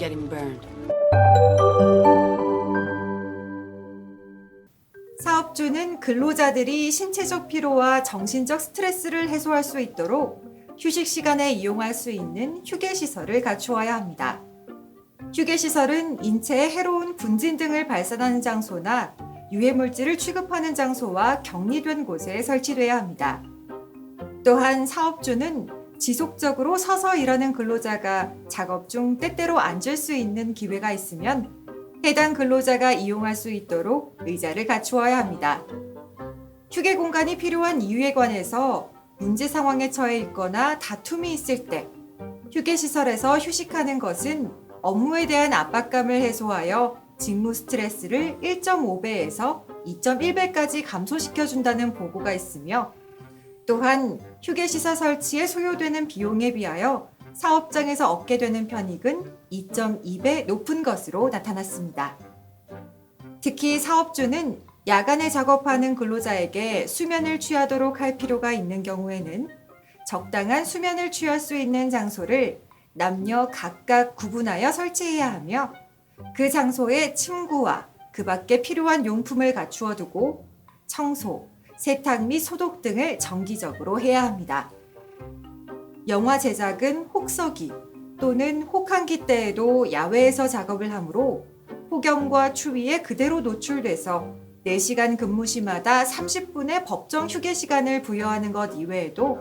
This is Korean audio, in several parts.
getting burned. 사업주는 근로자들이 신체적 피로와 정신적 스트레스를 해소할 수 있도록 휴식 시간에 이용할 수 있는 휴게시설을 갖추어야 합니다. 휴게시설은 인체에 해로운 분진 등을 발산하는 장소나 유해물질을 취급하는 장소와 격리된 곳에 설치돼야 합니다. 또한 사업주는 지속적으로 서서 일하는 근로자가 작업 중 때때로 앉을 수 있는 기회가 있으면 해당 근로자가 이용할 수 있도록 의자를 갖추어야 합니다. 휴게 공간이 필요한 이유에 관해서 문제 상황에 처해 있거나 다툼이 있을 때 휴게시설에서 휴식하는 것은 업무에 대한 압박감을 해소하여 직무 스트레스를 1.5배에서 2.1배까지 감소시켜준다는 보고가 있으며 또한 휴게시설 설치에 소요되는 비용에 비하여 사업장에서 얻게 되는 편익은 2.2배 높은 것으로 나타났습니다. 특히 사업주는 야간에 작업하는 근로자에게 수면을 취하도록 할 필요가 있는 경우에는 적당한 수면을 취할 수 있는 장소를 남녀 각각 구분하여 설치해야 하며 그 장소에 침구와 그 밖에 필요한 용품을 갖추어 두고 청소, 세탁 및 소독 등을 정기적으로 해야 합니다. 영화 제작은 혹서기 또는 혹한기 때에도 야외에서 작업을 하므로 폭염과 추위에 그대로 노출돼서 4시간 근무 시마다 30분의 법정 휴게 시간을 부여하는 것 이외에도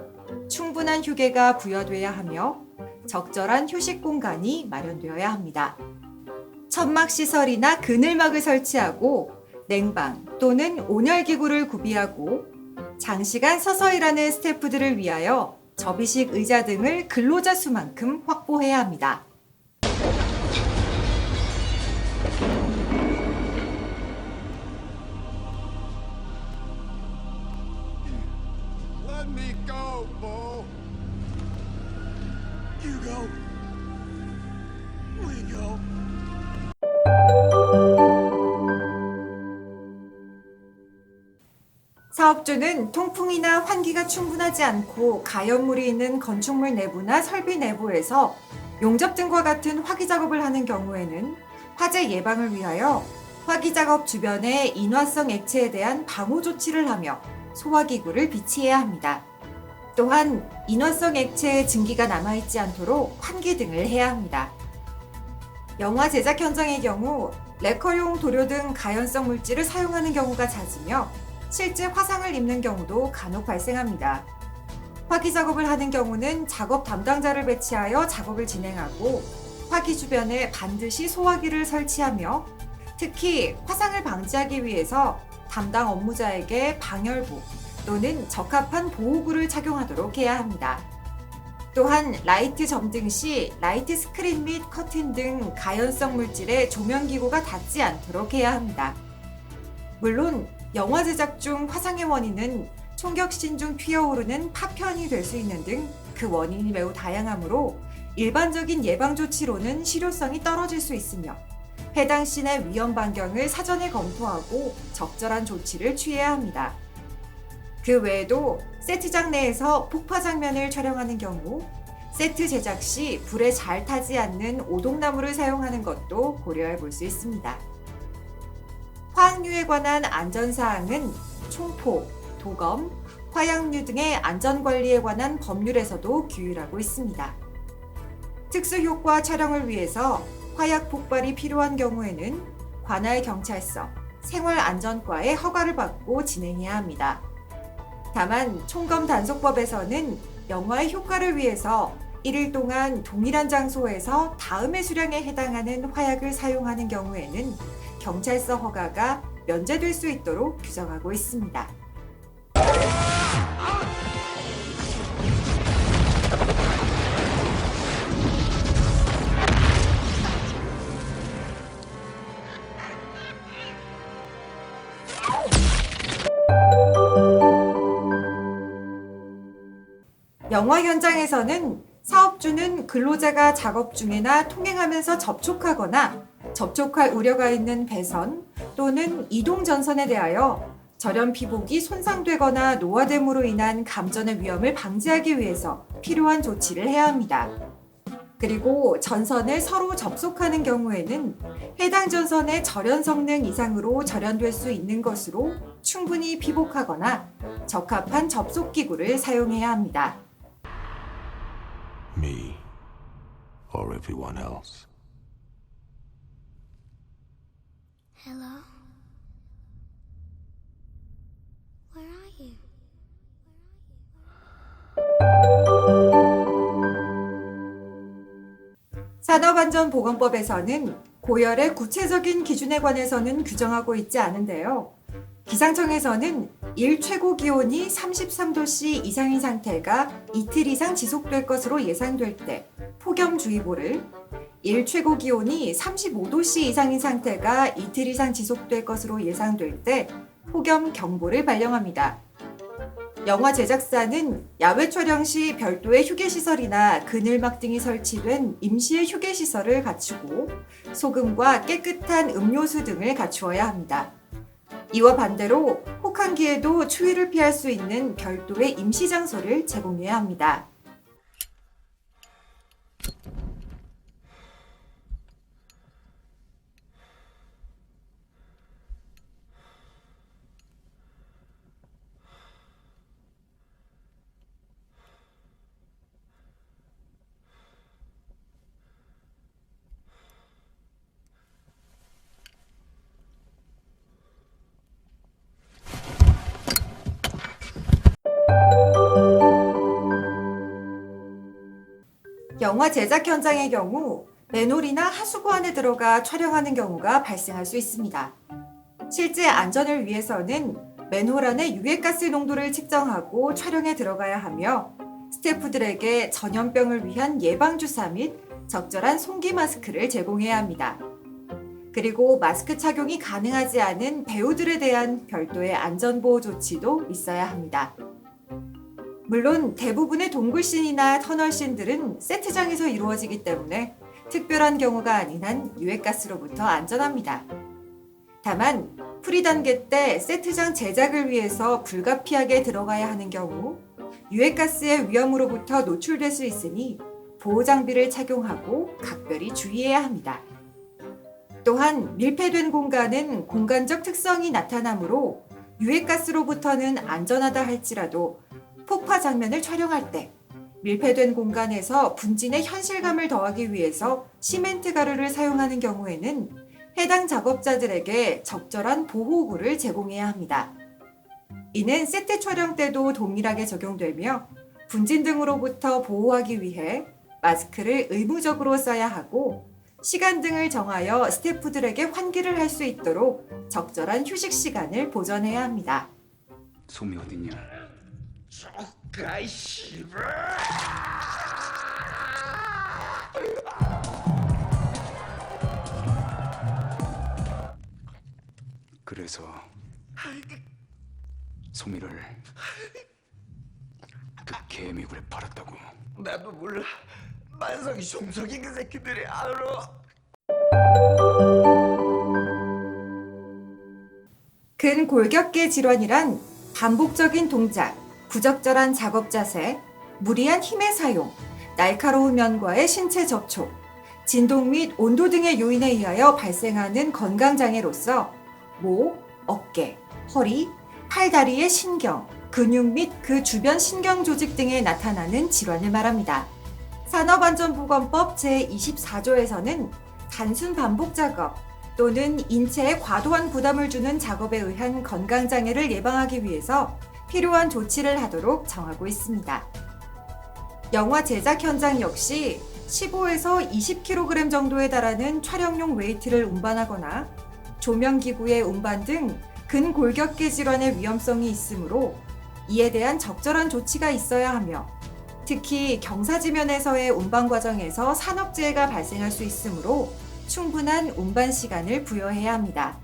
충분한 휴게가 부여돼야 하며 적절한 휴식 공간이 마련되어야 합니다. 천막시설이나 그늘막을 설치하고 냉방 또는 온열기구를 구비하고 장시간 서서 일하는 스태프들을 위하여 접이식 의자 등을 근로자 수만큼 확보해야 합니다. Let me go, Bull. You go. We go. 사업주는 통풍이나 환기가 충분하지 않고 가연물이 있는 건축물 내부나 설비 내부에서 용접 등과 같은 화기 작업을 하는 경우에는 화재 예방을 위하여 화기 작업 주변에 인화성 액체에 대한 방호 조치를 하며 소화기구를 비치해야 합니다. 또한 인화성 액체의 증기가 남아있지 않도록 환기 등을 해야 합니다. 영화 제작 현장의 경우 레커용 도료 등 가연성 물질을 사용하는 경우가 잦으며 실제 화상을 입는 경우도 간혹 발생합니다. 화기 작업을 하는 경우는 작업 담당자를 배치하여 작업을 진행하고 화기 주변에 반드시 소화기를 설치하며 특히 화상을 방지하기 위해서 담당 업무자에게 방열복 또는 적합한 보호구를 착용하도록 해야 합니다. 또한 라이트 점등 시 라이트 스크린 및 커튼 등 가연성 물질에 조명기구가 닿지 않도록 해야 합니다. 물론 영화 제작 중 화상의 원인은 총격신 중 튀어오르는 파편이 될 수 있는 등 그 원인이 매우 다양하므로 일반적인 예방 조치로는 실효성이 떨어질 수 있으며 해당 씬의 위험 반경을 사전에 검토하고 적절한 조치를 취해야 합니다. 그 외에도 세트장 내에서 폭파 장면을 촬영하는 경우 세트 제작 시 불에 잘 타지 않는 오동나무를 사용하는 것도 고려해 볼 수 있습니다. 화학류에 관한 안전사항은 총포, 도검, 화약류 등의 안전관리에 관한 법률에서도 규율하고 있습니다. 특수효과 촬영을 위해서 화약 폭발이 필요한 경우에는 관할 경찰서, 생활안전과의 허가를 받고 진행해야 합니다. 다만 총검 단속법에서는 영화의 효과를 위해서 1일 동안 동일한 장소에서 다음의 수량에 해당하는 화약을 사용하는 경우에는 경찰서 허가가 면제될 수 있도록 규정하고 있습니다. 영화 현장에서는 사업주는 근로자가 작업 중이나 통행하면서 접촉하거나 접촉할 우려가 있는 배선 또는 이동 전선에 대하여 절연 피복이 손상되거나 노화됨으로 인한 감전의 위험을 방지하기 위해서 필요한 조치를 해야 합니다. 그리고 전선을 서로 접속하는 경우에는 해당 전선의 절연 성능 이상으로 절연될 수 있는 것으로 충분히 피복하거나 적합한 접속 기구를 사용해야 합니다. Me or everyone else. Hello? Where are you? 산업안전보건법에서는 고열의 구체적인 기준에 관해서는 규정하고 있지 않은데요. 기상청에서는 일 최고 기온이 33도씨 이상인 상태가 이틀 이상 지속될 것으로 예상될 때 폭염주의보를, 일 최고 기온이 35도씨 이상인 상태가 이틀 이상 지속될 것으로 예상될 때 폭염경보를 발령합니다. 영화 제작사는 야외 촬영 시 별도의 휴게시설이나 그늘막 등이 설치된 임시의 휴게시설을 갖추고 소금과 깨끗한 음료수 등을 갖추어야 합니다. 이와 반대로 혹한기에도 추위를 피할 수 있는 별도의 임시 장소를 제공해야 합니다. 영화 제작 현장의 경우 맨홀이나 하수구 안에 들어가 촬영하는 경우가 발생할 수 있습니다. 실제 안전을 위해서는 맨홀 안의 유해가스 농도를 측정하고 촬영에 들어가야 하며 스태프들에게 전염병을 위한 예방주사 및 적절한 송기 마스크를 제공해야 합니다. 그리고 마스크 착용이 가능하지 않은 배우들에 대한 별도의 안전보호 조치도 있어야 합니다. 물론 대부분의 동굴씬이나 터널씬들은 세트장에서 이루어지기 때문에 특별한 경우가 아닌 한 유해가스로부터 안전합니다. 다만 프리 단계 때 세트장 제작을 위해서 불가피하게 들어가야 하는 경우 유해가스의 위험으로부터 노출될 수 있으니 보호장비를 착용하고 각별히 주의해야 합니다. 또한 밀폐된 공간은 공간적 특성이 나타나므로 유해가스로부터는 안전하다 할지라도 폭파 장면을 촬영할 때 밀폐된 공간에서 분진의 현실감을 더하기 위해서 시멘트 가루를 사용하는 경우에는 해당 작업자들에게 적절한 보호구를 제공해야 합니다. 이는 세트 촬영 때도 동일하게 적용되며 분진 등으로부터 보호하기 위해 마스크를 의무적으로 써야 하고 시간 등을 정하여 스태프들에게 환기를 할 수 있도록 적절한 휴식 시간을 보전해야 합니다. 솜이 어딨냐? 조카이 씨발! 그래서 솜이를 그 개미굴에 팔았다고. 나도 몰라. 만성이 종속인 그 새끼들이 알아. 근골격계 질환이란 반복적인 동작, 부적절한 작업 자세, 무리한 힘의 사용, 날카로운 면과의 신체 접촉, 진동 및 온도 등의 요인에 의하여 발생하는 건강장애로서 목, 어깨, 허리, 팔, 다리의 신경, 근육 및 그 주변 신경 조직 등에 나타나는 질환을 말합니다. 산업안전보건법 제24조에서는 단순 반복 작업 또는 인체에 과도한 부담을 주는 작업에 의한 건강장애를 예방하기 위해서 필요한 조치를 하도록 정하고 있습니다. 영화 제작 현장 역시 15에서 20kg 정도에 달하는 촬영용 웨이트를 운반하거나 조명기구의 운반 등 근골격계 질환의 위험성이 있으므로 이에 대한 적절한 조치가 있어야 하며 특히 경사지면에서의 운반 과정에서 산업재해가 발생할 수 있으므로 충분한 운반 시간을 부여해야 합니다.